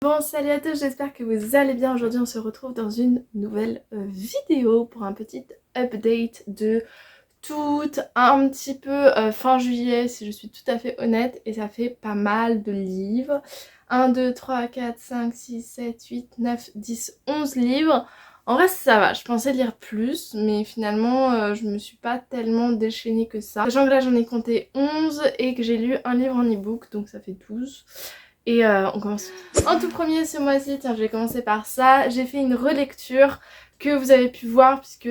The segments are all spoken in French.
Bon, salut à tous, j'espère que vous allez bien. Aujourd'hui on se retrouve dans une nouvelle vidéo pour un petit update de tout un petit peu fin juillet si je suis tout à fait honnête, et ça fait pas mal de livres. 1, 2, 3, 4, 5, 6, 7, 8, 9, 10, 11 livres. En vrai ça va, je pensais lire plus mais finalement je me suis pas tellement déchaînée que ça. Sachant que là j'en ai compté 11 et que j'ai lu un livre en ebook, donc ça fait 12. Et on commence. En tout premier ce mois-ci, tiens je vais commencer par ça, j'ai fait une relecture que vous avez pu voir puisque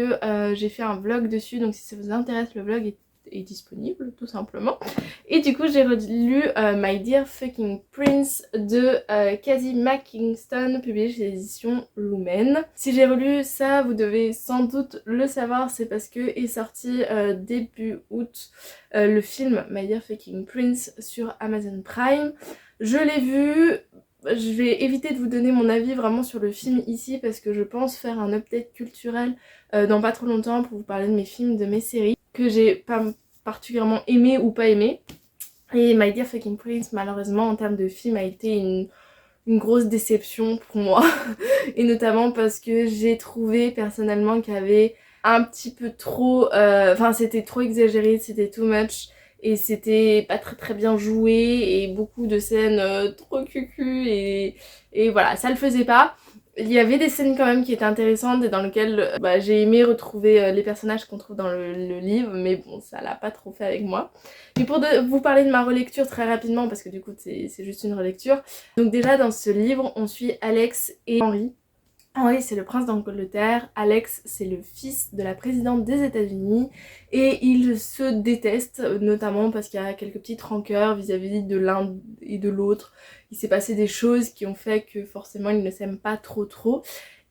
j'ai fait un vlog dessus, donc si ça vous intéresse le vlog est disponible tout simplement. Et du coup j'ai relu My Dear Fucking Prince de Cassie McKinston, publié chez les éditions Lumen. Si j'ai relu ça, vous devez sans doute le savoir, c'est parce que est sorti début août le film My Dear Fucking Prince sur Amazon Prime. Je l'ai vu, je vais éviter de vous donner mon avis vraiment sur le film ici parce que je pense faire un update culturel dans pas trop longtemps pour vous parler de mes films, de mes séries que j'ai pas particulièrement aimé ou pas aimé. Et My Dear Fucking Prince malheureusement en termes de film a été une grosse déception pour moi. Et notamment parce que j'ai trouvé personnellement qu'il y avait un petit peu trop... Enfin c'était trop exagéré, c'était too much. Et c'était pas très bien joué et beaucoup de scènes trop cucu et voilà, ça le faisait pas. Il y avait des scènes quand même qui étaient intéressantes et dans lesquelles j'ai aimé retrouver les personnages qu'on trouve dans le livre, mais bon ça l'a pas trop fait avec moi. Mais pour vous parler de ma relecture très rapidement, parce que du coup c'est juste une relecture, donc déjà dans ce livre on suit Alex et Henry. Henry c'est le prince d'Angleterre, Alex c'est le fils de la présidente des États-Unis et ils se détestent notamment parce qu'il y a quelques petites rancœurs vis-à-vis de l'un et de l'autre. Il s'est passé des choses qui ont fait que forcément ils ne s'aiment pas trop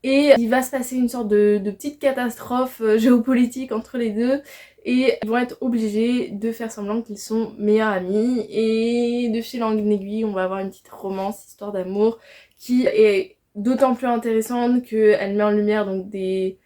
et il va se passer une sorte de petite catastrophe géopolitique entre les deux et ils vont être obligés de faire semblant qu'ils sont meilleurs amis et de fil en aiguille on va avoir une petite romance, histoire d'amour qui est d'autant plus intéressante qu'elle met en lumière donc des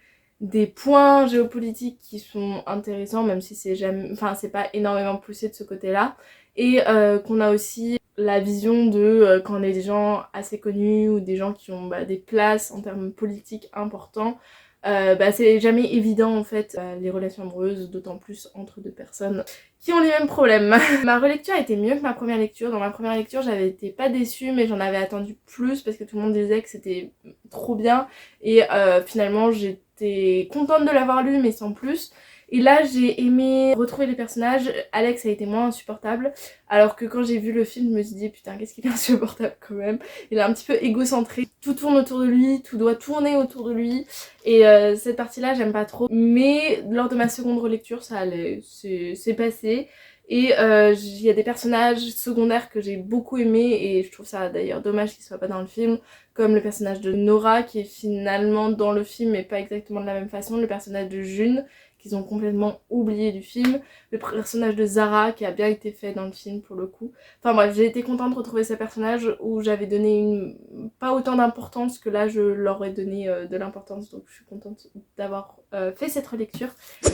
points géopolitiques qui sont intéressants même si c'est jamais, enfin c'est pas énormément poussé de ce côté là, et qu'on a aussi la vision de quand on est des gens assez connus ou des gens qui ont des places en termes politiques importants, c'est jamais évident en fait les relations amoureuses, d'autant plus entre deux personnes qui ont les mêmes problèmes. Ma relecture a été mieux que ma première lecture. Dans ma première lecture j'avais été pas déçue mais j'en avais attendu plus parce que tout le monde disait que c'était trop bien et finalement j'étais contente de l'avoir lu mais sans plus. Et là j'ai aimé retrouver les personnages. Alex a été moins insupportable alors que quand j'ai vu le film je me suis dit putain qu'est-ce qu'il est insupportable quand même. Il est un petit peu égocentré, tout tourne autour de lui, tout doit tourner autour de lui et cette partie là j'aime pas trop. Mais lors de ma seconde relecture ça allait, c'est passé. Et il y a des personnages secondaires que j'ai beaucoup aimés et je trouve ça d'ailleurs dommage qu'ils soient pas dans le film, comme le personnage de Nora qui est finalement dans le film mais pas exactement de la même façon, le personnage de June qu'ils ont complètement oublié du film, le personnage de Zara qui a bien été fait dans le film pour le coup. Enfin bref, j'ai été contente de retrouver ces personnages où j'avais donné pas autant d'importance que là je leur ai donné de l'importance, donc je suis contente d'avoir fait cette relecture.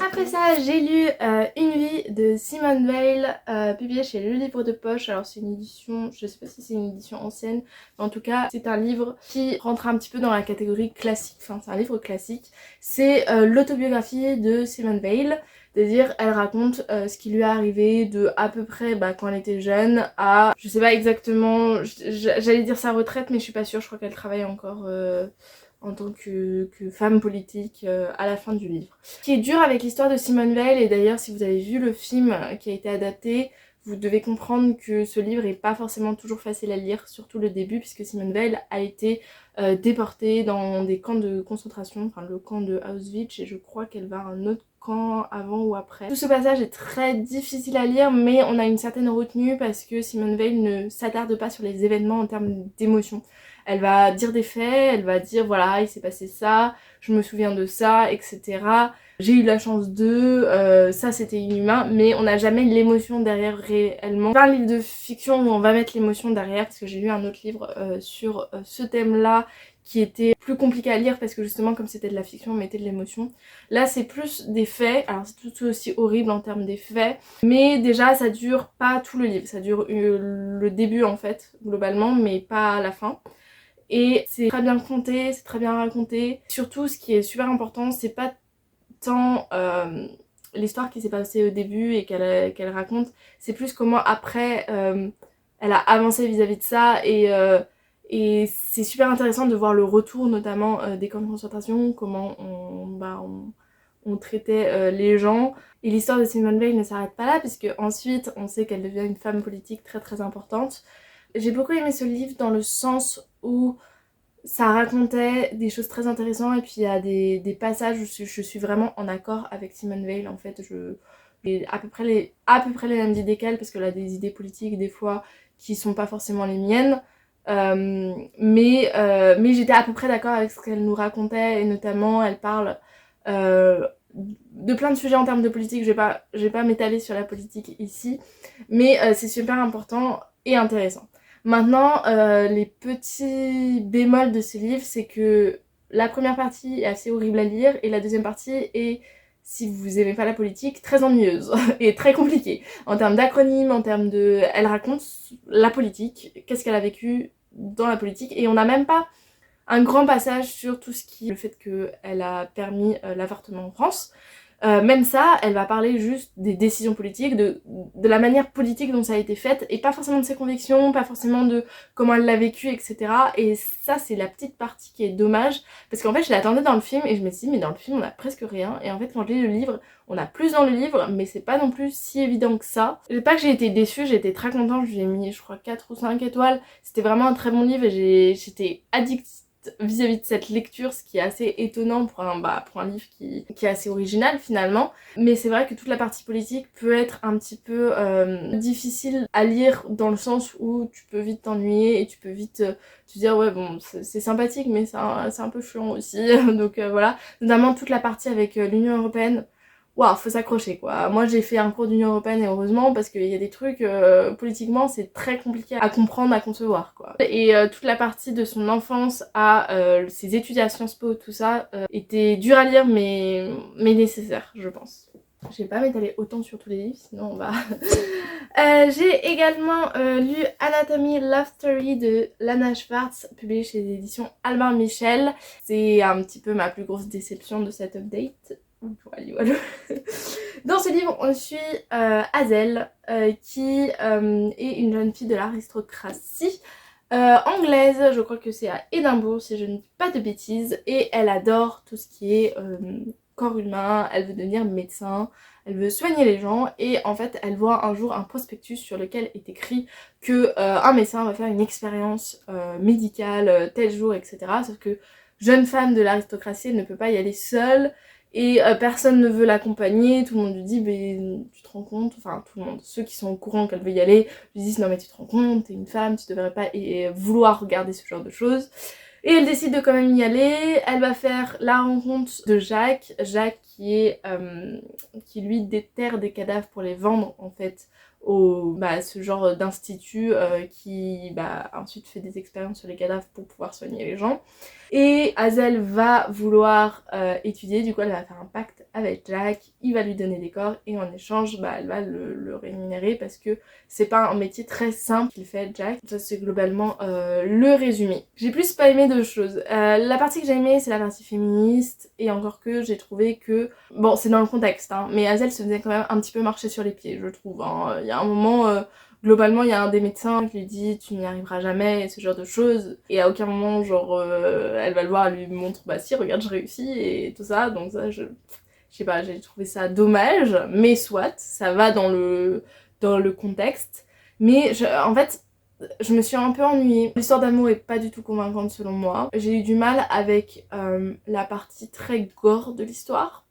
Après ça j'ai lu Une vie de Simone Weil, publiée chez Le Livre de Poche. Alors c'est une édition, je sais pas si c'est une édition ancienne, mais en tout cas c'est un livre qui rentre un petit peu dans la catégorie classique, enfin c'est un livre classique. C'est l'autobiographie de Simone Weil, c'est-à-dire elle raconte ce qui lui est arrivé de à peu près quand elle était jeune à, je sais pas exactement, j'allais dire sa retraite mais je suis pas sûre, je crois qu'elle travaille encore en tant que femme politique à la fin du livre. Ce qui est dur avec l'histoire de Simone Weil, et d'ailleurs si vous avez vu le film qui a été adapté, vous devez comprendre que ce livre est pas forcément toujours facile à lire, surtout le début, puisque Simone Weil a été déportée dans des camps de concentration, enfin le camp de Auschwitz, et je crois qu'elle va à un autre camp avant ou après. Tout ce passage est très difficile à lire, mais on a une certaine retenue parce que Simone Weil ne s'attarde pas sur les événements en termes d'émotion. Elle va dire des faits, elle va dire voilà il s'est passé ça, je me souviens de ça, etc. J'ai eu la chance de, ça c'était inhumain, mais on n'a jamais l'émotion derrière réellement. C'est pas un livre de fiction où on va mettre l'émotion derrière, parce que j'ai lu un autre livre sur ce thème là qui était plus compliqué à lire parce que justement comme c'était de la fiction on mettait de l'émotion. Là c'est plus des faits, alors c'est tout aussi horrible en termes des faits, mais déjà ça dure pas tout le livre, ça dure le début en fait globalement mais pas la fin. et c'est très bien conté, c'est très bien raconté. Surtout ce qui est super important, c'est pas tant l'histoire qui s'est passée au début et qu'elle raconte, c'est plus comment après elle a avancé vis-à-vis de ça et c'est super intéressant de voir le retour notamment des camps de concentration, comment on traitait les gens. Et l'histoire de Simone Veil ne s'arrête pas là, puisque ensuite on sait qu'elle devient une femme politique très très importante. J'ai beaucoup aimé ce livre dans le sens où ça racontait des choses très intéressantes et puis il y a des passages où je suis vraiment en accord avec Simone Veil en fait. J'ai à peu près les mêmes idées qu'elle parce qu'elle a des idées politiques des fois qui sont pas forcément les miennes. Mais j'étais à peu près d'accord avec ce qu'elle nous racontait et notamment elle parle de plein de sujets en termes de politique. Je vais pas m'étaler sur la politique ici, mais c'est super important et intéressant. Maintenant, les petits bémols de ce livre, c'est que la première partie est assez horrible à lire et la deuxième partie est, si vous aimez pas la politique, très ennuyeuse et très compliquée. En termes d'acronymes, en termes de... Elle raconte la politique, qu'est-ce qu'elle a vécu dans la politique et on n'a même pas un grand passage sur tout ce qui est le fait qu'elle a permis l'avortement en France. Même ça, elle va parler juste des décisions politiques, de la manière politique dont ça a été fait, et pas forcément de ses convictions, pas forcément de comment elle l'a vécu, etc. Et ça, c'est la petite partie qui est dommage, parce qu'en fait, je l'attendais dans le film, et je me suis dit, mais dans le film, on a presque rien, et en fait, quand je lis le livre, on a plus dans le livre, mais c'est pas non plus si évident que ça. Pas que j'ai été déçue, j'ai été très contente, je lui ai mis, je crois, 4 ou 5 étoiles. C'était vraiment un très bon livre, et j'étais addictive vis-à-vis de cette lecture, ce qui est assez étonnant pour un livre qui est assez original finalement. Mais c'est vrai que toute la partie politique peut être un petit peu difficile à lire dans le sens où tu peux vite t'ennuyer et tu peux vite te dire ouais bon c'est sympathique mais c'est un peu chiant aussi. Donc voilà, notamment toute la partie avec l'Union Européenne. Waouh, faut s'accrocher quoi. Moi j'ai fait un cours d'Union Européenne et heureusement parce qu'il y a des trucs politiquement c'est très compliqué à comprendre, à concevoir quoi. Et toute la partie de son enfance à ses études à Sciences Po, tout ça, était dur à lire mais nécessaire je pense. Je vais pas m'étaler autant sur tous les livres sinon on va... j'ai également lu Anatomy Love Story de Lana Schwartz, publié chez les éditions Albin Michel. C'est un petit peu ma plus grosse déception de cette update. Voilà. Dans ce livre, on suit Hazel, qui est une jeune fille de l'aristocratie anglaise, je crois que c'est à Édimbourg si je ne dis pas de bêtises, et elle adore tout ce qui est corps humain, elle veut devenir médecin, elle veut soigner les gens, et en fait elle voit un jour un prospectus sur lequel est écrit que un médecin va faire une expérience médicale tel jour, etc. Sauf que jeune femme de l'aristocratie, elle ne peut pas y aller seule. Et personne ne veut l'accompagner, tout le monde lui dit mais tu te rends compte, enfin tout le monde, ceux qui sont au courant qu'elle veut y aller, lui disent non mais tu te rends compte, t'es une femme, tu devrais pas vouloir regarder ce genre de choses. Et elle décide de quand même y aller, elle va faire la rencontre de Jacques, qui lui déterre des cadavres pour les vendre en fait ce genre d'institut qui ensuite fait des expériences sur les cadavres pour pouvoir soigner les gens. Et Hazel va vouloir étudier, du coup elle va faire un pacte avec Jack, il va lui donner des corps et en échange elle va le rémunérer parce que c'est pas un métier très simple qu'il fait Jack. Ça c'est globalement le résumé. J'ai plus pas aimé deux choses. La partie que j'ai aimée c'est la partie féministe et encore que j'ai trouvé que... Bon c'est dans le contexte hein, mais Hazel se faisait quand même un petit peu marcher sur les pieds je trouve. Hein. Il y a un moment... Globalement, il y a un des médecins qui lui dit tu n'y arriveras jamais et ce genre de choses. Et à aucun moment, genre, elle va le voir, elle lui montre bah si, regarde, je réussis et tout ça. Donc ça, je sais pas, j'ai trouvé ça dommage, mais soit, ça va dans le contexte. Mais en fait, je me suis un peu ennuyée. L'histoire d'amour est pas du tout convaincante selon moi. J'ai eu du mal avec la partie très gore de l'histoire.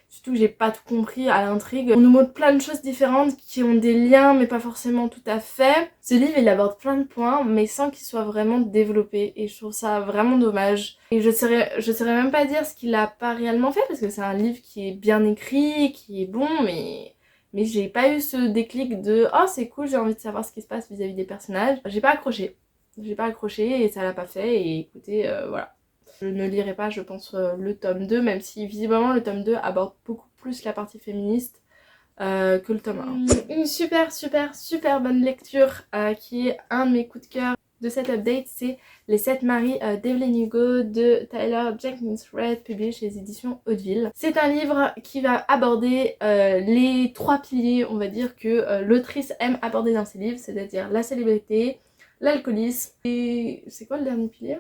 Surtout que j'ai pas tout compris à l'intrigue. On nous montre plein de choses différentes qui ont des liens mais pas forcément tout à fait. Ce livre il aborde plein de points mais sans qu'il soit vraiment développé et je trouve ça vraiment dommage. Et je saurais même pas dire ce qu'il a pas réellement fait parce que c'est un livre qui est bien écrit, qui est bon mais j'ai pas eu ce déclic de oh c'est cool j'ai envie de savoir ce qui se passe vis-à-vis des personnages. J'ai pas accroché et ça l'a pas fait et écoutez voilà. Je ne lirai pas, je pense, le tome 2, même si visiblement le tome 2 aborde beaucoup plus la partie féministe que le tome 1. Une super bonne lecture qui est un de mes coups de cœur de cette update, c'est Les 7 maris d'Evelyn Hugo de Tyler Jenkins Reid, publié chez les éditions Hauteville. C'est un livre qui va aborder les 3 piliers, on va dire, que l'autrice aime aborder dans ses livres, c'est-à-dire la célébrité, l'alcoolisme et... c'est quoi le dernier pilier?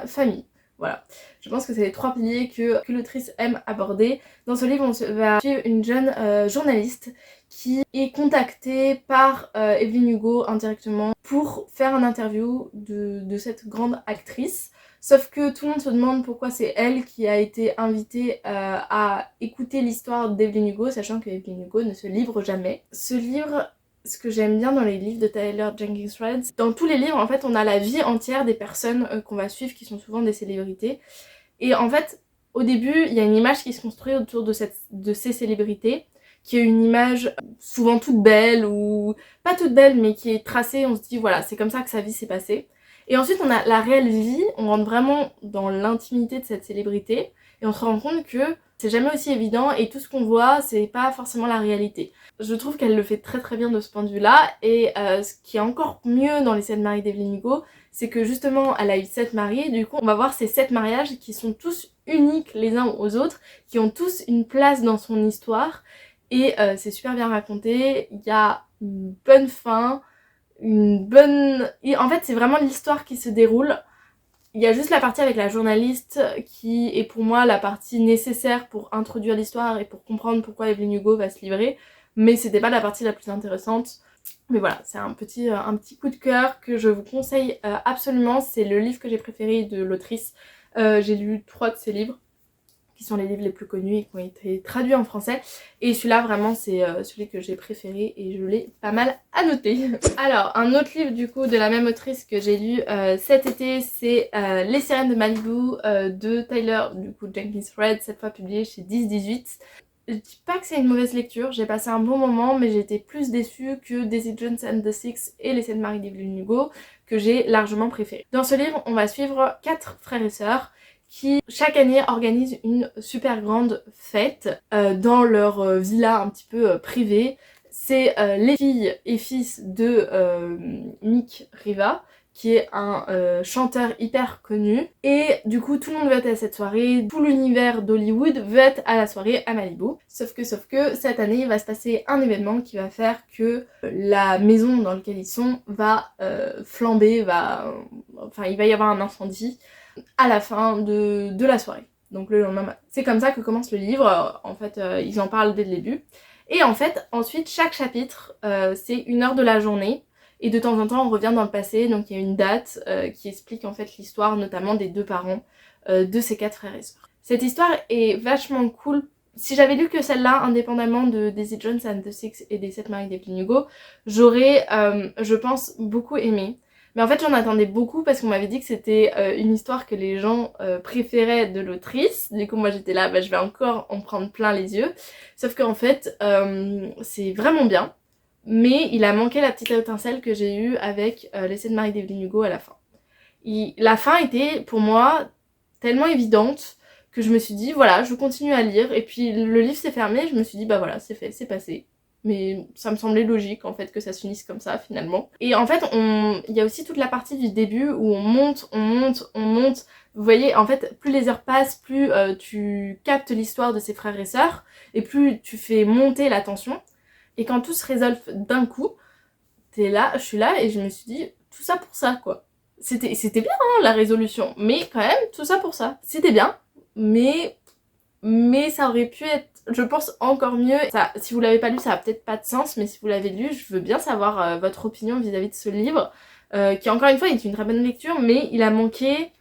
Famille. Voilà, je pense que c'est les 3 piliers que l'autrice aime aborder. Dans ce livre, on va suivre une jeune journaliste qui est contactée par Evelyn Hugo indirectement pour faire une interview de cette grande actrice. Sauf que tout le monde se demande pourquoi c'est elle qui a été invitée à écouter l'histoire d'Evelyn Hugo, sachant que Evelyn Hugo ne se livre jamais. Ce livre... Ce que j'aime bien dans les livres de Tyler Jenkins Reid, dans tous les livres en fait on a la vie entière des personnes qu'on va suivre qui sont souvent des célébrités. Et en fait au début il y a une image qui se construit autour de ces célébrités, qui est une image souvent toute belle ou pas toute belle mais qui est tracée, on se dit voilà c'est comme ça que sa vie s'est passée. Et ensuite on a la réelle vie, on rentre vraiment dans l'intimité de cette célébrité et on se rend compte que c'est jamais aussi évident et tout ce qu'on voit c'est pas forcément la réalité. Je trouve qu'elle le fait très très bien de ce point de vue là et ce qui est encore mieux dans les 7 maris d'Evelyn Hugo, c'est que justement elle a eu 7 maris et du coup on va voir ces 7 mariages qui sont tous uniques les uns aux autres, qui ont tous une place dans son histoire et c'est super bien raconté, il y a une bonne fin, une bonne... En fait c'est vraiment l'histoire qui se déroule. Il y a juste la partie avec la journaliste qui est pour moi la partie nécessaire pour introduire l'histoire et pour comprendre pourquoi Evelyn Hugo va se livrer, mais c'était pas la partie la plus intéressante. Mais voilà, c'est un petit coup de cœur que je vous conseille absolument, c'est le livre que j'ai préféré de l'autrice. J'ai lu 3 de ses livres, qui sont les livres les plus connus et qui ont été traduits en français. Et celui-là, vraiment, c'est celui que j'ai préféré et je l'ai pas mal annoté. Alors, un autre livre, du coup, de la même autrice que j'ai lu cet été, c'est Les Sirènes de Malibu de Tyler, du coup, Jenkins Reid, cette fois publié chez 10-18. Je dis pas que c'est une mauvaise lecture, j'ai passé un bon moment, mais j'étais plus déçue que Daisy Jones and the Six et Les 7 maris d'Evelyn Hugo, que j'ai largement préféré. Dans ce livre, on va suivre 4 frères et sœurs qui chaque année organisent une super grande fête dans leur villa un petit peu privée. C'est les filles et fils de Mick Riva, qui est un chanteur hyper connu. Et du coup tout le monde veut être à cette soirée, tout l'univers d'Hollywood veut être à la soirée à Malibu. Sauf que cette année il va se passer un événement qui va faire que la maison dans laquelle ils sont va flamber, enfin il va y avoir un incendie à la fin de la soirée. Donc le lendemain matin. C'est comme ça que commence le livre, en fait ils en parlent dès le début. Et en fait ensuite chaque chapitre c'est 1 heure de la journée. Et de temps en temps on revient dans le passé, donc il y a une date qui explique en fait l'histoire notamment des 2 parents de ces 4 frères et sœurs. Cette histoire est vachement cool. Si j'avais lu que celle-là, indépendamment de Daisy Jones and the Six et des 7 maris d'Evelyn Hugo, j'aurais, je pense, beaucoup aimé. Mais en fait j'en attendais beaucoup parce qu'on m'avait dit que c'était une histoire que les gens préféraient de l'autrice. Du coup moi j'étais là, je vais encore en prendre plein les yeux. Sauf qu'en fait c'est vraiment bien. Mais il a manqué la petite étincelle que j'ai eue avec Les 7 maris d'Evelyn Hugo à la fin. La fin était pour moi tellement évidente que je me suis dit voilà, je continue à lire. Et puis le livre s'est fermé, je me suis dit bah voilà, c'est fait, c'est passé. Mais ça me semblait logique en fait que ça se finisse comme ça finalement. Et en fait il y a aussi toute la partie du début où on monte. Vous voyez, en fait plus les heures passent, plus tu captes l'histoire de ces frères et sœurs et plus tu fais monter la tension. Et quand tout se résolve d'un coup, je suis là et je me suis dit, tout ça pour ça quoi. C'était bien hein, la résolution, mais quand même, tout ça pour ça. C'était bien, mais ça aurait pu être, je pense, encore mieux. Ça, si vous l'avez pas lu, ça a peut-être pas de sens, mais si vous l'avez lu, je veux bien savoir votre opinion vis-à-vis de ce livre, qui encore une fois est une très bonne lecture, mais il a manqué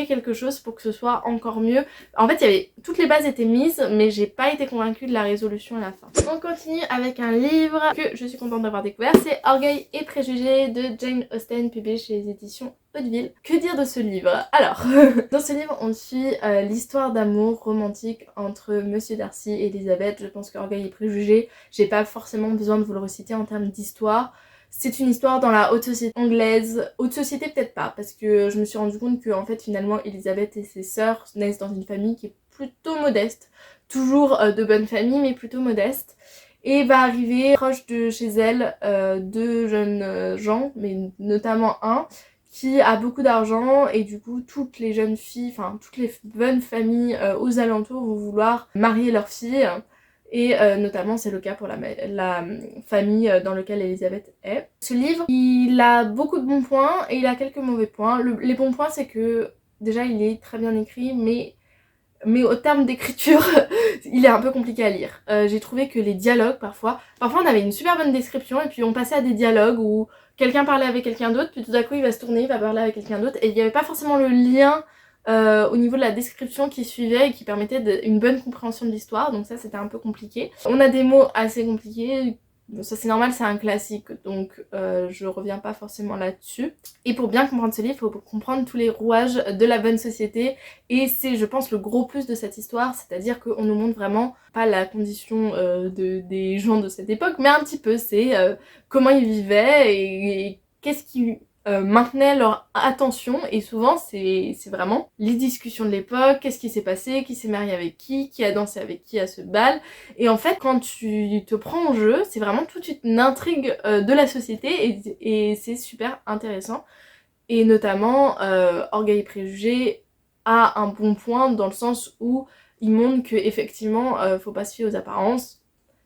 quelque chose pour que ce soit encore mieux. En fait, toutes les bases étaient mises, mais j'ai pas été convaincue de la résolution à la fin. On continue avec un livre que je suis contente d'avoir découvert, c'est Orgueil et Préjugés de Jane Austen, publié chez les éditions Hauteville. Que dire de ce livre? Alors, dans ce livre, on suit l'histoire d'amour romantique entre Monsieur Darcy et Elizabeth. Je pense qu'Orgueil et Préjugés, j'ai pas forcément besoin de vous le reciter en termes d'histoire. C'est une histoire dans la haute société anglaise. Haute société peut-être pas, parce que je me suis rendu compte que en fait finalement Elizabeth et ses sœurs naissent dans une famille qui est plutôt modeste. Toujours de bonne famille mais plutôt modeste. Et va arriver proche de chez elle 2 jeunes gens, mais notamment un qui a beaucoup d'argent et du coup toutes les jeunes filles, enfin toutes les bonnes familles aux alentours vont vouloir marier leurs filles. Et notamment c'est le cas pour la famille dans laquelle Elisabeth est. Ce livre, il a beaucoup de bons points et il a quelques mauvais points. Les bons points c'est que déjà il est très bien écrit, mais au terme d'écriture, il est un peu compliqué à lire. J'ai trouvé que les dialogues parfois on avait une super bonne description et puis on passait à des dialogues où quelqu'un parlait avec quelqu'un d'autre, puis tout d'un coup il va se tourner, il va parler avec quelqu'un d'autre, et il n'y avait pas forcément le lien au niveau de la description qui suivait et qui permettait une bonne compréhension de l'histoire, donc ça c'était un peu compliqué. On a des mots assez compliqués, ça c'est normal, c'est un classique, donc je reviens pas forcément là-dessus. Et pour bien comprendre ce livre, il faut comprendre tous les rouages de la bonne société, et c'est je pense le gros plus de cette histoire, c'est-à-dire qu'on nous montre vraiment pas la condition des gens de cette époque, mais un petit peu, c'est comment ils vivaient et qu'est-ce qui maintenait leur attention, et souvent c'est vraiment les discussions de l'époque, qu'est-ce qui s'est passé, qui s'est marié avec qui a dansé avec qui à ce bal, et en fait quand tu te prends en jeu, c'est vraiment toute une intrigue de la société et c'est super intéressant, et notamment Orgueil et Préjugés a un bon point dans le sens où il montre que effectivement faut pas se fier aux apparences.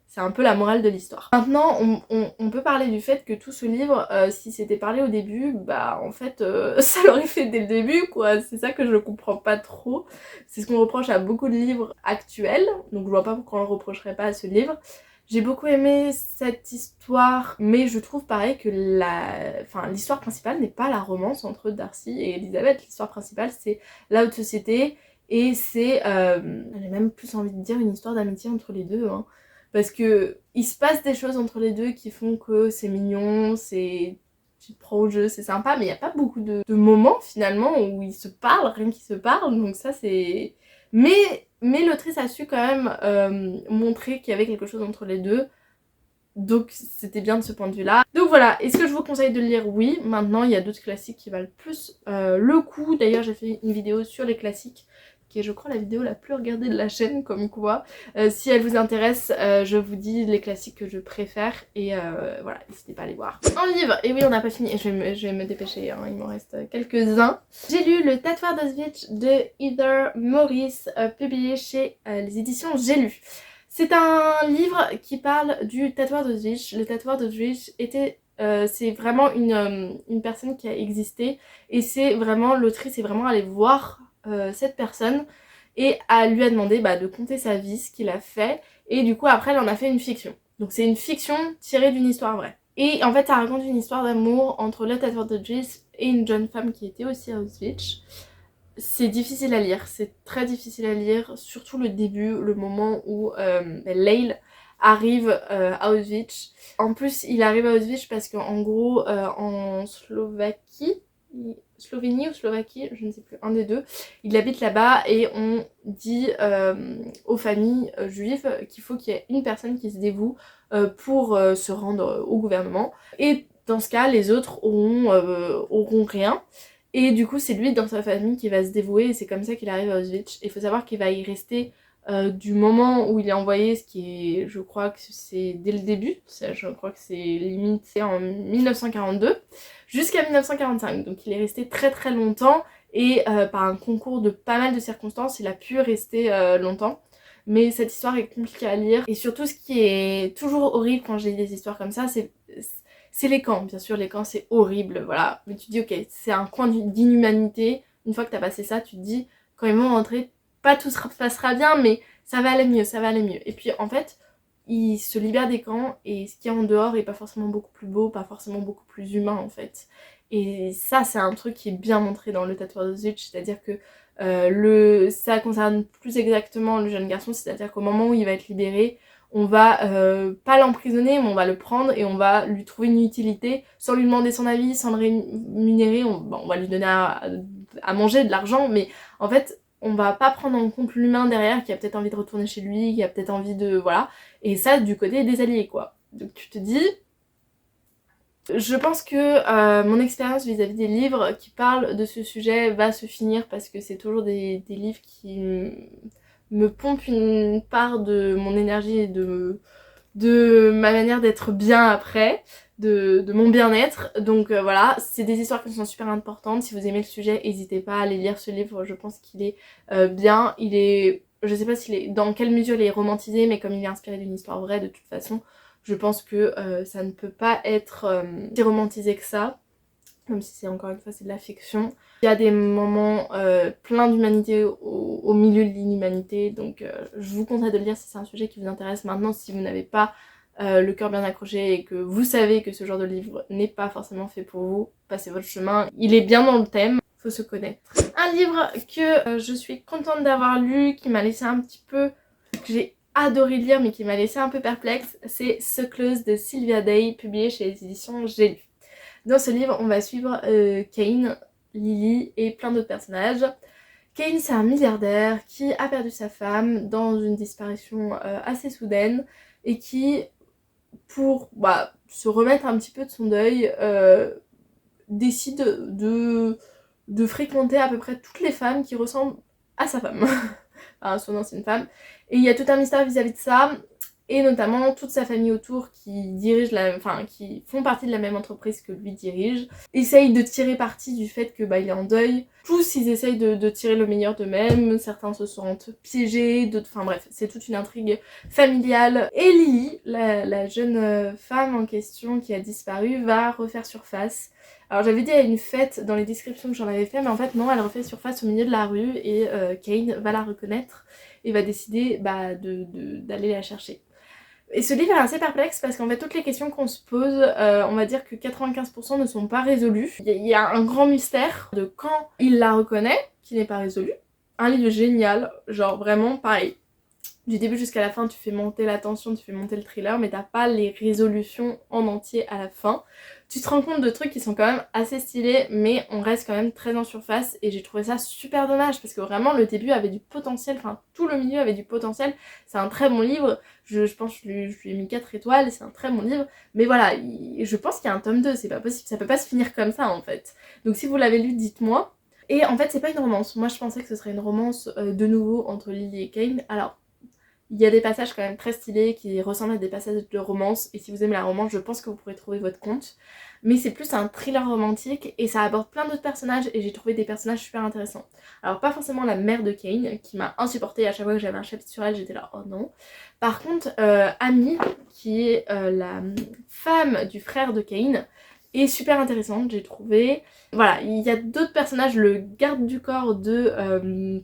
C'est un peu la morale de l'histoire. Maintenant, on peut parler du fait que tout ce livre, si c'était parlé au début, bah en fait, ça l'aurait fait dès le début, quoi. C'est ça que je comprends pas trop. C'est ce qu'on reproche à beaucoup de livres actuels, donc je vois pas pourquoi on le reprocherait pas à ce livre. J'ai beaucoup aimé cette histoire, mais je trouve pareil que l'histoire principale n'est pas la romance entre Darcy et Elisabeth. L'histoire principale, c'est la haute société, et c'est, j'ai même plus envie de dire une histoire d'amitié entre les deux, hein. Parce que il se passe des choses entre les deux qui font que c'est mignon, tu te prends au jeu, c'est sympa, mais il n'y a pas beaucoup de moments finalement où ils se parlent, rien qu'ils se parlent, donc ça c'est... Mais l'autrice a su quand même montrer qu'il y avait quelque chose entre les deux, donc c'était bien de ce point de vue-là. Donc voilà, est-ce que je vous conseille de le lire? Oui. Maintenant, il y a d'autres classiques qui valent plus le coup. D'ailleurs, j'ai fait une vidéo sur les classiques, qui est je crois la vidéo la plus regardée de la chaîne, comme quoi. Si elle vous intéresse, je vous dis les classiques que je préfère, et voilà, n'hésitez pas à les voir. Un livre, et oui on n'a pas fini, je vais me dépêcher, hein, il m'en reste quelques-uns. J'ai lu Le Tatoueur d'Auschwitz de Heather Morris, publié chez les éditions J'ai lu. C'est un livre qui parle du tatoueur d'Auschwitz. Le tatoueur d'Auschwitz était... c'est vraiment une personne qui a existé, et c'est vraiment, l'autrice est vraiment allée voir cette personne et lui a demandé de conter sa vie, ce qu'il a fait, et du coup après elle en a fait une fiction. Donc c'est une fiction tirée d'une histoire vraie. Et en fait ça raconte une histoire d'amour entre le tatoueur d'Auschwitz et une jeune femme qui était aussi à Auschwitz. C'est difficile à lire, c'est très difficile à lire, surtout le début, le moment où Leil arrive à Auschwitz. En plus, il arrive à Auschwitz parce qu'en gros, en Slovénie ou Slovaquie, je ne sais plus, un des deux, il habite là-bas, et on dit aux familles juives qu'il faut qu'il y ait une personne qui se dévoue pour se rendre au gouvernement. Et dans ce cas, les autres auront rien. Et du coup, c'est lui dans sa famille qui va se dévouer, et c'est comme ça qu'il arrive à Auschwitz. Il faut savoir qu'il va y rester du moment où il est envoyé, ce qui est, je crois que c'est dès le début, je crois que c'est limite en 1942, jusqu'à 1945. Donc il est resté très très longtemps, et par un concours de pas mal de circonstances, il a pu rester longtemps. Mais cette histoire est compliquée à lire, et surtout ce qui est toujours horrible quand j'ai des histoires comme ça, c'est les camps. Bien sûr, les camps c'est horrible, voilà. Mais tu te dis ok, c'est un coin d'inhumanité. Une fois que t'as passé ça, tu te dis quand ils vont rentrer, pas tout se passera bien, mais ça va aller mieux, ça va aller mieux. Et puis en fait, ils se libèrent des camps, et ce qu'il y a en dehors est pas forcément beaucoup plus beau, pas forcément beaucoup plus humain en fait. Et ça c'est un truc qui est bien montré dans Le Tatoueur d'Auschwitz, c'est-à-dire que ça concerne plus exactement le jeune garçon, c'est-à-dire qu'au moment où il va être libéré, on va pas l'emprisonner, mais on va le prendre et on va lui trouver une utilité sans lui demander son avis, sans le rémunérer, on va lui donner à manger, de l'argent, mais en fait on va pas prendre en compte l'humain derrière qui a peut-être envie de retourner chez lui, qui a peut-être envie de... voilà, et ça du côté des alliés quoi. Donc tu te dis... Je pense que mon expérience vis-à-vis des livres qui parlent de ce sujet va se finir, parce que c'est toujours des livres qui me pompent une part de mon énergie et de ma manière d'être bien après. de mon bien-être. Donc voilà, c'est des histoires qui sont super importantes. Si vous aimez le sujet, n'hésitez pas à aller lire ce livre. Je pense qu'il est bien. Il est, je sais pas dans quelle mesure il est romantisé, mais comme il est inspiré d'une histoire vraie, de toute façon, je pense que ça ne peut pas être si romantisé que ça. Même si c'est encore une fois c'est de la fiction. Il y a des moments pleins d'humanité au milieu de l'inhumanité, donc je vous conseille de le lire si c'est un sujet qui vous intéresse. Maintenant, si vous n'avez pas le cœur bien accroché et que vous savez que ce genre de livre n'est pas forcément fait pour vous, passez votre chemin. Il est bien dans le thème, faut se connaître. Un livre que je suis contente d'avoir lu, qui m'a laissé un petit peu... que j'ai adoré lire mais qui m'a laissé un peu perplexe, c'est So Close de Sylvia Day, publié chez les éditions J'ai lu. Dans ce livre, on va suivre Kane, Lily et plein d'autres personnages. Kane, c'est un milliardaire qui a perdu sa femme dans une disparition assez soudaine et qui, pour se remettre un petit peu de son deuil, décide de fréquenter à peu près toutes les femmes qui ressemblent à sa femme, enfin son ancienne femme. Et il y a tout un mystère vis-à-vis de ça. Et notamment toute sa famille autour qui font partie de la même entreprise que lui dirige, essayent de tirer parti du fait que il est en deuil. Tous ils essayent de tirer le meilleur d'eux-mêmes, certains se sentent piégés, d'autres, enfin bref, c'est toute une intrigue familiale. Et Lily, la jeune femme en question qui a disparu, va refaire surface. Alors j'avais dit à une fête dans les descriptions que j'en avais fait, mais en fait non, elle refait surface au milieu de la rue et Kane va la reconnaître et va décider d'aller la chercher. Et ce livre est assez perplexe parce qu'en fait toutes les questions qu'on se pose, on va dire que 95% ne sont pas résolues. Il y a un grand mystère de quand il la reconnaît qui n'est pas résolu. Un livre génial, genre vraiment pareil. Du début jusqu'à la fin, tu fais monter la tension, tu fais monter le thriller, mais t'as pas les résolutions en entier à la fin. Tu te rends compte de trucs qui sont quand même assez stylés, mais on reste quand même très en surface, et j'ai trouvé ça super dommage, parce que vraiment le début avait du potentiel, enfin tout le milieu avait du potentiel. C'est un très bon livre, je pense que je lui ai mis 4 étoiles, c'est un très bon livre, mais voilà, je pense qu'il y a un tome 2, c'est pas possible, ça peut pas se finir comme ça en fait. Donc si vous l'avez lu, dites-moi. Et en fait c'est pas une romance, moi je pensais que ce serait une romance de nouveau entre Lily et Kane. Alors il y a des passages quand même très stylés qui ressemblent à des passages de romance, et si vous aimez la romance, je pense que vous pourrez trouver votre compte. Mais c'est plus un thriller romantique et ça aborde plein d'autres personnages, et j'ai trouvé des personnages super intéressants. Alors pas forcément la mère de Kane qui m'a insupportée, à chaque fois que j'avais un chapitre sur elle j'étais là oh non. Par contre Amy qui est la femme du frère de Kane est super intéressante, j'ai trouvé. Voilà, il y a d'autres personnages, le garde du corps de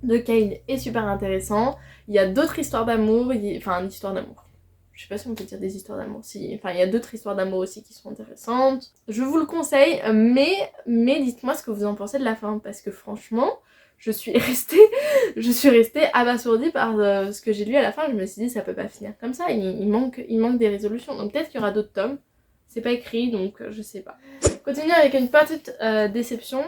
Kane est super intéressant. Il y a d'autres histoires d'amour, enfin une histoire d'amour. Je sais pas si on peut dire des histoires d'amour, enfin il y a d'autres histoires d'amour aussi qui sont intéressantes. Je vous le conseille, mais dites-moi ce que vous en pensez de la fin, parce que franchement, je suis restée abasourdie par ce que j'ai lu à la fin. Je me suis dit ça peut pas finir comme ça, il manque des résolutions, donc peut-être qu'il y aura d'autres tomes. C'est pas écrit, donc je sais pas. Continuer avec une petite déception.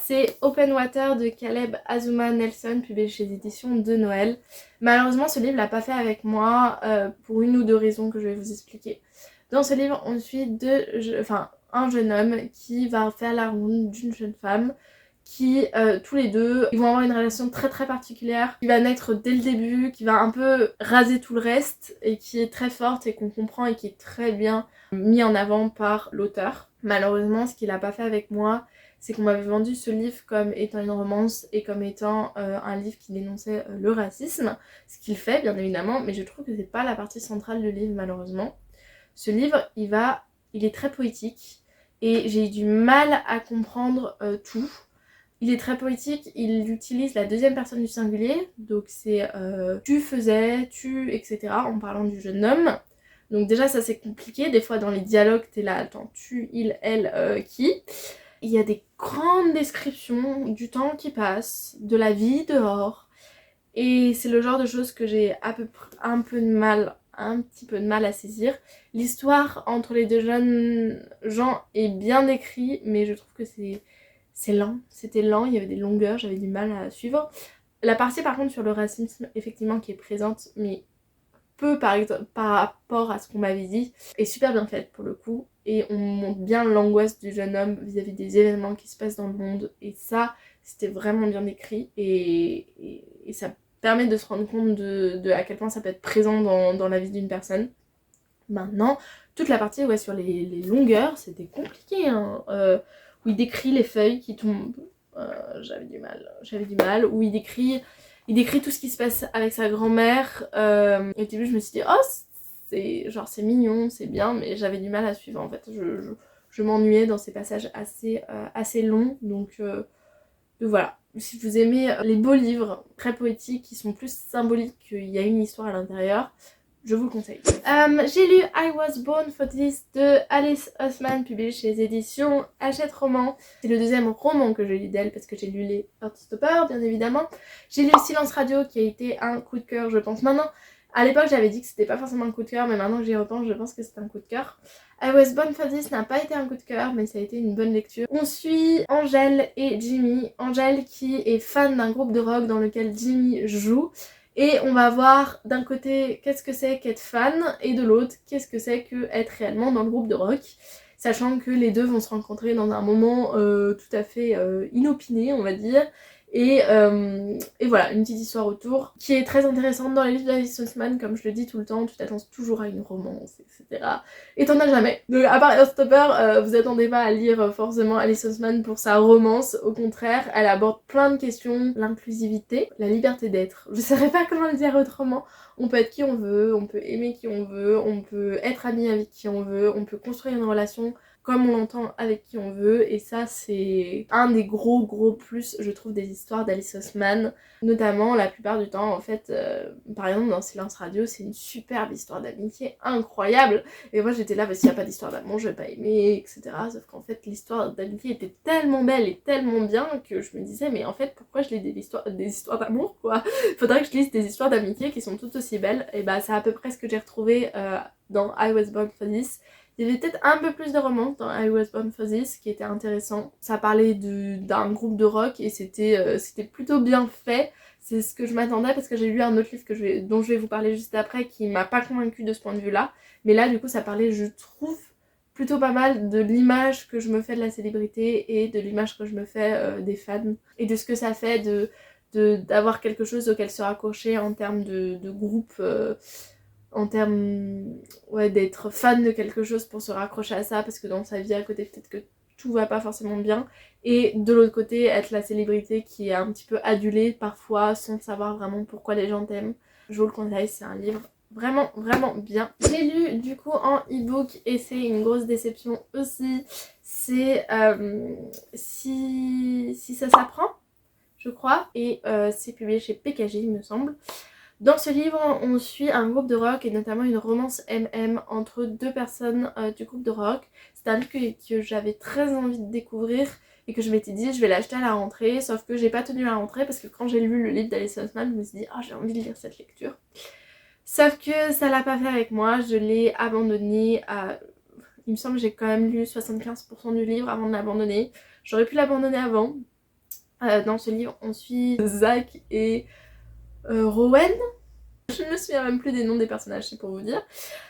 C'est Open Water de Caleb Azuma Nelson, publié chez les éditions de Noël. Malheureusement, ce livre l'a pas fait avec moi pour une ou deux raisons que je vais vous expliquer. Dans ce livre, on suit un jeune homme qui va faire la ronde d'une jeune femme qui, tous les deux, ils vont avoir une relation très très particulière, qui va naître dès le début, qui va un peu raser tout le reste et qui est très forte et qu'on comprend et qui est très bien mis en avant par l'auteur. Malheureusement, ce qu'il a pas fait avec moi, c'est qu'on m'avait vendu ce livre comme étant une romance et comme étant un livre qui dénonçait le racisme, ce qu'il fait bien évidemment, mais je trouve que c'est pas la partie centrale du livre malheureusement. Ce livre, il est très poétique et j'ai eu du mal à comprendre tout. Il est très poétique, il utilise la deuxième personne du singulier, donc c'est tu faisais, tu, etc. en parlant du jeune homme. Donc déjà ça c'est compliqué, des fois dans les dialogues t'es là, attends, tu, il, elle, qui. Il y a des grandes descriptions du temps qui passe, de la vie dehors. Et c'est le genre de choses que j'ai un petit peu de mal à saisir. L'histoire entre les deux jeunes gens est bien écrite, mais je trouve que c'est lent. C'était lent, il y avait des longueurs, j'avais du mal à suivre. La partie par contre sur le racisme, effectivement, qui est présente, mais peu par rapport à ce qu'on m'avait dit, est super bien faite pour le coup. Et on montre bien l'angoisse du jeune homme vis-à-vis des événements qui se passent dans le monde. Et ça, c'était vraiment bien écrit. Et ça permet de se rendre compte de à quel point ça peut être présent dans la vie d'une personne. Maintenant, toute la partie ouais, sur les longueurs, c'était compliqué, hein, où il décrit les feuilles qui tombent. J'avais du mal, où il décrit tout ce qui se passe avec sa grand-mère. Et au début je me suis dit oh c'est mignon, c'est bien, mais j'avais du mal à suivre en fait. Je m'ennuyais dans ces passages assez longs, donc voilà. Si vous aimez les beaux livres très poétiques qui sont plus symboliques qu'il y a une histoire à l'intérieur, je vous le conseille. J'ai lu I Was Born for This de Alice Oseman, publié chez les éditions Hachette Roman. C'est le deuxième roman que je lis d'elle parce que j'ai lu les Heartstopper bien évidemment. J'ai lu Silence Radio qui a été un coup de cœur je pense. Maintenant, à l'époque j'avais dit que c'était pas forcément un coup de cœur, mais maintenant que j'y repense je pense que c'est un coup de cœur. I Was Born for This n'a pas été un coup de cœur, mais ça a été une bonne lecture. On suit Angèle et Jimmy. Angèle qui est fan d'un groupe de rock dans lequel Jimmy joue. Et on va voir d'un côté qu'est-ce que c'est qu'être fan et de l'autre qu'est-ce que c'est qu'être réellement dans le groupe de rock. Sachant que les deux vont se rencontrer dans un moment tout à fait inopiné on va dire. Et voilà, une petite histoire autour qui est très intéressante dans les livres d'Alice Oseman, comme je le dis tout le temps, tu t'attends toujours à une romance, etc. Et t'en as jamais. Donc à part Heartstopper, vous attendez pas à lire forcément Alice Oseman pour sa romance, au contraire, elle aborde plein de questions, l'inclusivité, la liberté d'être. Je saurais pas comment le dire autrement. On peut être qui on veut, on peut aimer qui on veut, on peut être ami avec qui on veut, on peut construire une relation comme on l'entend avec qui on veut, et ça c'est un des gros plus je trouve des histoires d'Alice Oseman, notamment la plupart du temps en fait, par exemple dans Silence Radio c'est une superbe histoire d'amitié incroyable, et moi j'étais là parce qu'il n'y a pas d'histoire d'amour, je vais pas aimer, etc. Sauf qu'en fait l'histoire d'amitié était tellement belle et tellement bien que je me disais mais en fait pourquoi je lis des histoires d'amour quoi, faudrait que je lise des histoires d'amitié qui sont toutes aussi belles, et bah c'est à peu près ce que j'ai retrouvé dans I Was Born for This. Il y avait peut-être un peu plus de romance dans I Was Born for This qui était intéressant. Ça parlait d'un groupe de rock et c'était plutôt bien fait. C'est ce que je m'attendais parce que j'ai lu un autre livre dont je vais vous parler juste après qui m'a pas convaincue de ce point de vue là. Mais là du coup ça parlait je trouve plutôt pas mal de l'image que je me fais de la célébrité et de l'image que je me fais des fans. Et de ce que ça fait d'avoir quelque chose auquel se raccrocher en termes de groupe. En termes ouais, d'être fan de quelque chose pour se raccrocher à ça parce que dans sa vie à côté peut-être que tout va pas forcément bien, et de l'autre côté être la célébrité qui est un petit peu adulée parfois sans savoir vraiment pourquoi les gens t'aiment. Je vous le conseille, c'est un livre vraiment bien. J'ai lu du coup en e-book et c'est une grosse déception aussi, c'est si ça s'apprend je crois, et c'est publié chez PKG il me semble. Dans ce livre, on suit un groupe de rock et notamment une romance MM entre deux personnes du groupe de rock. C'est un livre que j'avais très envie de découvrir et que je m'étais dit je vais l'acheter à la rentrée, sauf que j'ai pas tenu à la rentrée parce que quand j'ai lu le livre d'Alice Oseman, je me suis dit ah j'ai envie de lire cette lecture. Sauf que ça l'a pas fait avec moi, je l'ai abandonné à... Il me semble que j'ai quand même lu 75% du livre avant de l'abandonner. J'aurais pu l'abandonner avant. Dans ce livre, on suit Zach et Rowan, je ne me souviens même plus des noms des personnages, c'est pour vous dire,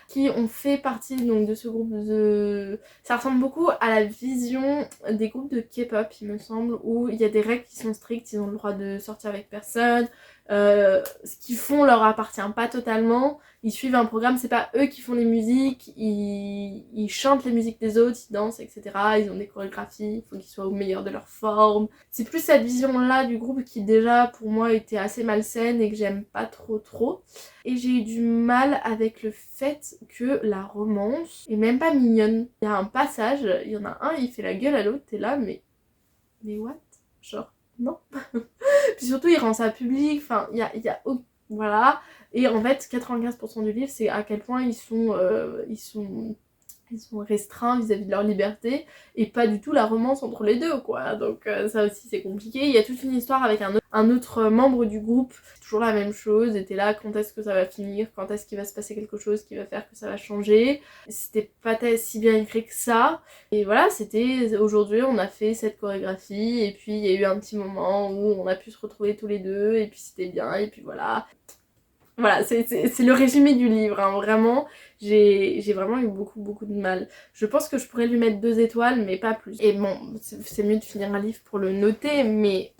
qui ont fait partie donc de ce groupe de... Ça ressemble beaucoup à la vision des groupes de K-pop il me semble, où il y a des règles qui sont strictes, ils ont le droit de sortir avec personne, ce qu'ils font leur appartient pas totalement, ils suivent un programme, c'est pas eux qui font les musiques, ils chantent les musiques des autres, ils dansent, etc. Ils ont des chorégraphies, il faut qu'ils soient au meilleur de leur forme. C'est plus cette vision-là du groupe qui déjà pour moi était assez malsaine et que j'aime pas trop. Et j'ai eu du mal avec le fait que la romance est même pas mignonne. Il y a un passage, il y en a un, il fait la gueule à l'autre, t'es là, mais what? Genre, non. Puis surtout, il rend ça public, enfin, il y a... Voilà. Et en fait, 95% du livre, c'est à quel point ils sont restreints vis-à-vis de leur liberté et pas du tout la romance entre les deux quoi, donc ça aussi c'est compliqué. Il y a toute une histoire avec un autre membre du groupe, c'est toujours la même chose, et t'es là quand est-ce que ça va finir, quand est-ce qu'il va se passer quelque chose qui va faire que ça va changer. C'était pas si bien écrit que ça, et voilà, c'était aujourd'hui on a fait cette chorégraphie et puis il y a eu un petit moment où on a pu se retrouver tous les deux et puis c'était bien et puis voilà. Voilà, c'est le résumé du livre, hein. Vraiment, j'ai vraiment eu beaucoup de mal. Je pense que je pourrais lui mettre 2 étoiles, mais pas plus. Et bon, c'est mieux de finir un livre pour le noter, mais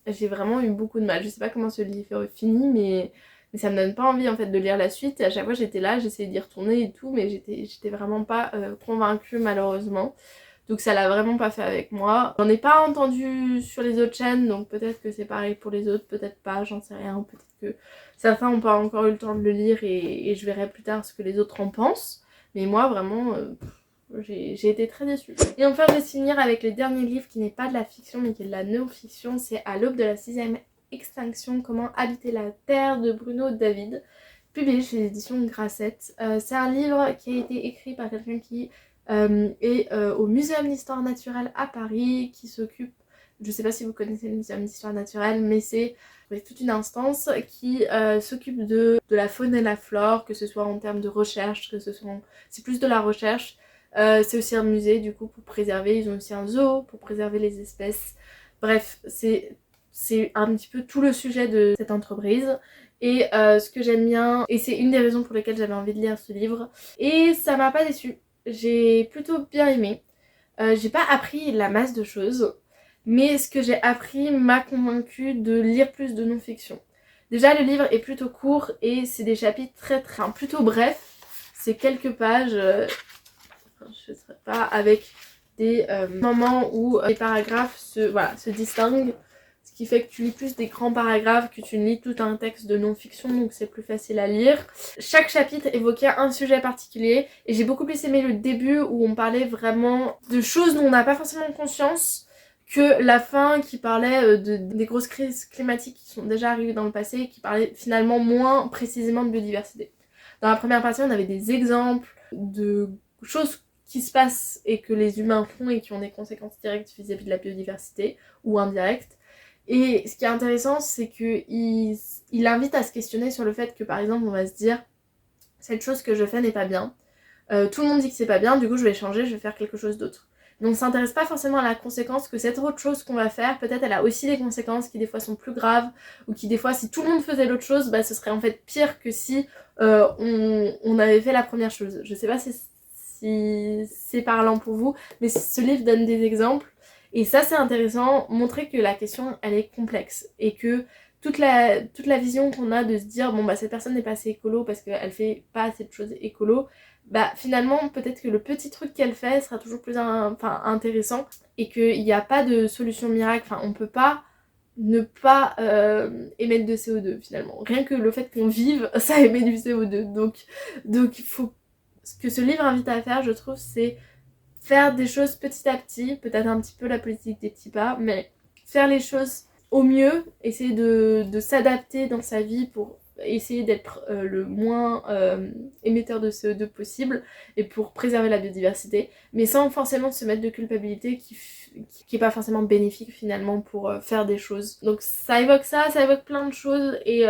j'ai vraiment eu beaucoup de mal. Je sais pas comment ce livre est fini, mais mais ça me donne pas envie en fait de lire la suite. Et à chaque fois j'étais là, j'essayais d'y retourner et tout, mais j'étais vraiment pas convaincue malheureusement. Donc ça l'a vraiment pas fait avec moi. J'en ai pas entendu sur les autres chaînes, donc peut-être que c'est pareil pour les autres, peut-être pas, j'en sais rien. Peut-être que certains n'ont pas encore eu le temps de le lire et je verrai plus tard ce que les autres en pensent. Mais moi vraiment, j'ai été très déçue. Et enfin je vais finir avec le dernier livre qui n'est pas de la fiction mais qui est de la non-fiction. C'est À l'aube de la 6ème extinction, comment habiter la Terre de Bruno David, publié chez les éditions Grasset. C'est un livre qui a été écrit par quelqu'un qui est au Muséum d'Histoire Naturelle à Paris, qui s'occupe, je sais pas si vous connaissez le Muséum d'Histoire Naturelle, mais c'est toute une instance qui s'occupe de la faune et la flore, que ce soit en termes de recherche, que ce soit... c'est plus de la recherche. C'est aussi un musée du coup pour préserver, ils ont aussi un zoo pour préserver les espèces. Bref, c'est un petit peu tout le sujet de cette entreprise. Et ce que j'aime bien, et c'est une des raisons pour lesquelles j'avais envie de lire ce livre, et ça m'a pas déçue. J'ai plutôt bien aimé. J'ai pas appris la masse de choses, mais ce que j'ai appris m'a convaincue de lire plus de non-fiction. Déjà le livre est plutôt court et c'est des chapitres plutôt brefs. C'est quelques pages, je sais pas, avec des moments où les paragraphes se distinguent. Ce qui fait que tu lis plus des grands paragraphes que tu ne lis tout un texte de non-fiction, donc c'est plus facile à lire. Chaque chapitre évoquait un sujet particulier et j'ai beaucoup plus aimé le début où on parlait vraiment de choses dont on n'a pas forcément conscience, que la fin qui parlait des grosses crises climatiques qui sont déjà arrivées dans le passé et qui parlait finalement moins précisément de biodiversité. Dans la première partie on avait des exemples de choses qui se passent et que les humains font et qui ont des conséquences directes vis-à-vis de la biodiversité ou indirectes. Et ce qui est intéressant, c'est qu'il invite à se questionner sur le fait que par exemple on va se dire cette chose que je fais n'est pas bien, tout le monde dit que c'est pas bien, du coup je vais changer, je vais faire quelque chose d'autre. Donc on s'intéresse pas forcément à la conséquence que cette autre chose qu'on va faire, peut-être elle a aussi des conséquences qui des fois sont plus graves, ou qui des fois si tout le monde faisait l'autre chose, bah ce serait en fait pire que si on avait fait la première chose. Je sais pas si c'est parlant pour vous, mais ce livre donne des exemples. Et ça c'est intéressant, montrer que la question elle est complexe et que toute la vision qu'on a de se dire bon bah cette personne n'est pas assez écolo parce qu'elle fait pas assez de choses écolo, bah finalement peut-être que le petit truc qu'elle fait sera toujours plus intéressant et qu'il n'y a pas de solution miracle, enfin on peut pas ne pas émettre de CO2 finalement. Rien que le fait qu'on vive, ça émet du CO2. Donc il faut... Ce que ce livre invite à faire, je trouve, c'est faire des choses petit à petit, peut-être un petit peu la politique des petits pas, mais faire les choses au mieux, essayer de s'adapter dans sa vie pour essayer d'être le moins émetteur de CO2 possible et pour préserver la biodiversité, mais sans forcément se mettre de culpabilité qui est pas forcément bénéfique finalement pour faire des choses. Donc ça évoque plein de choses et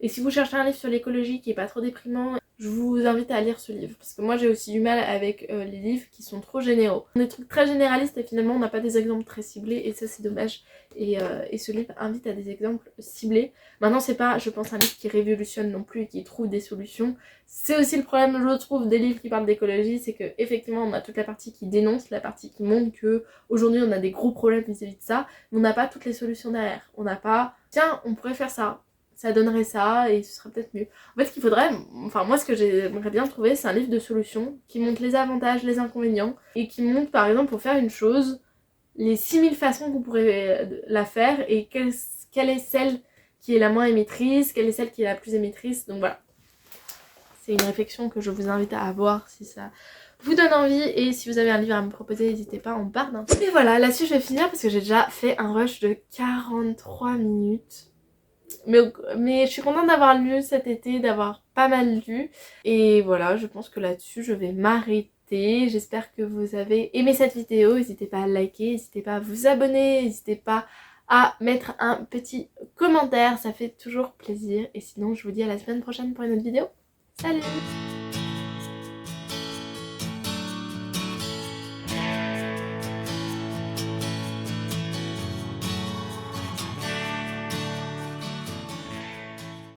si vous cherchez un livre sur l'écologie qui est pas trop déprimant, je vous invite à lire ce livre. Parce que moi j'ai aussi du mal avec les livres qui sont trop généraux. Des trucs très généralistes et finalement on n'a pas des exemples très ciblés et ça c'est dommage. Et ce livre invite à des exemples ciblés. Maintenant c'est pas, je pense, un livre qui révolutionne non plus et qui trouve des solutions. C'est aussi le problème, je trouve, des livres qui parlent d'écologie, c'est que effectivement on a toute la partie qui dénonce, la partie qui montre que aujourd'hui on a des gros problèmes vis-à-vis de ça, mais on n'a pas toutes les solutions derrière. On n'a pas, tiens on pourrait faire ça. Ça donnerait ça et ce serait peut-être mieux. En fait, ce qu'il faudrait, enfin moi ce que j'aimerais bien trouver, c'est un livre de solutions qui montre les avantages, les inconvénients et qui montre par exemple pour faire une chose, les 6000 façons qu'on pourrait la faire et quelle est celle qui est la moins émettrice, quelle est celle qui est la plus émettrice. Donc voilà. C'est une réflexion que je vous invite à avoir si ça vous donne envie et si vous avez un livre à me proposer, n'hésitez pas, on part d'un. Et voilà, là-dessus je vais finir parce que j'ai déjà fait un rush de 43 minutes. Mais je suis contente d'avoir lu cet été, d'avoir pas mal lu. Et voilà, je pense que là-dessus, je vais m'arrêter. J'espère que vous avez aimé cette vidéo. N'hésitez pas à liker, n'hésitez pas à vous abonner, n'hésitez pas à mettre un petit commentaire. Ça fait toujours plaisir. Et sinon, je vous dis à la semaine prochaine pour une autre vidéo. Salut!